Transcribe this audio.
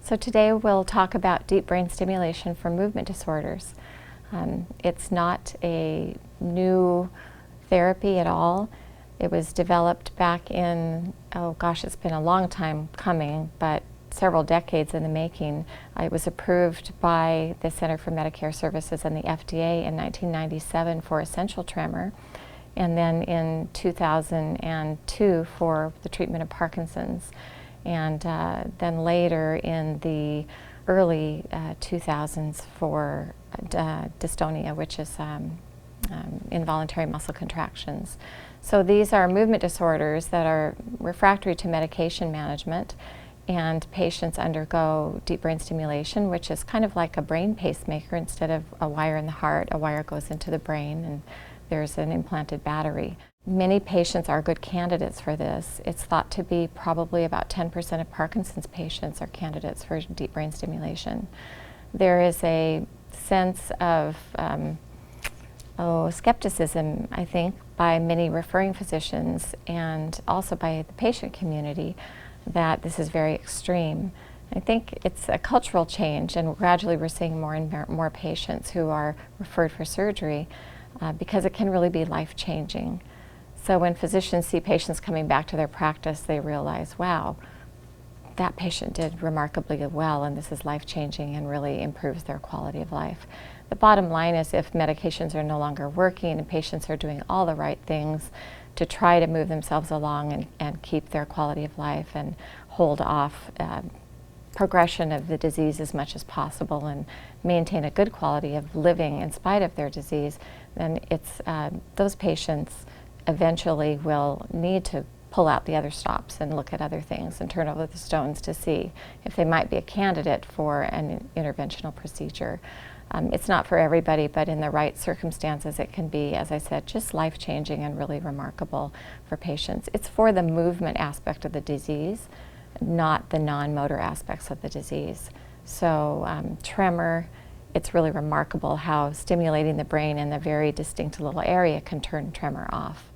So today we'll talk about deep brain stimulation for movement disorders. It's not a new therapy at all. It was developed back in, oh gosh, it's been a long time coming, but several decades in the making. It was approved by the Center for Medicare Services and the FDA in 1997 for essential tremor, and then in 2002 for the treatment of Parkinson's. And then later in the early 2000s for dystonia, which is involuntary muscle contractions. So these are movement disorders that are refractory to medication management, and patients undergo deep brain stimulation, which is kind of like a brain pacemaker. Instead of a wire in the heart, a wire goes into the brain and there's an implanted battery. Many patients are good candidates for this. It's thought to be probably about 10% of Parkinson's patients are candidates for deep brain stimulation. There is a sense of skepticism, I think, by many referring physicians and also by the patient community that this is very extreme. I think it's a cultural change, and gradually we're seeing more and more patients who are referred for surgery because it can really be life-changing. So when physicians see patients coming back to their practice, they realize, wow, that patient did remarkably well, and this is life-changing and really improves their quality of life. The bottom line is, if medications are no longer working and patients are doing all the right things to try to move themselves along and keep their quality of life and hold off progression of the disease as much as possible and maintain a good quality of living in spite of their disease, then it's those patients eventually will need to pull out the other stops and look at other things and turn over the stones to see if they might be a candidate for an interventional procedure. It's not for everybody, but in the right circumstances it can be, as I said, just life-changing and really remarkable for patients. It's for the movement aspect of the disease, not the non-motor aspects of the disease. So tremor, it's really remarkable how stimulating the brain in a very distinct little area can turn tremor off.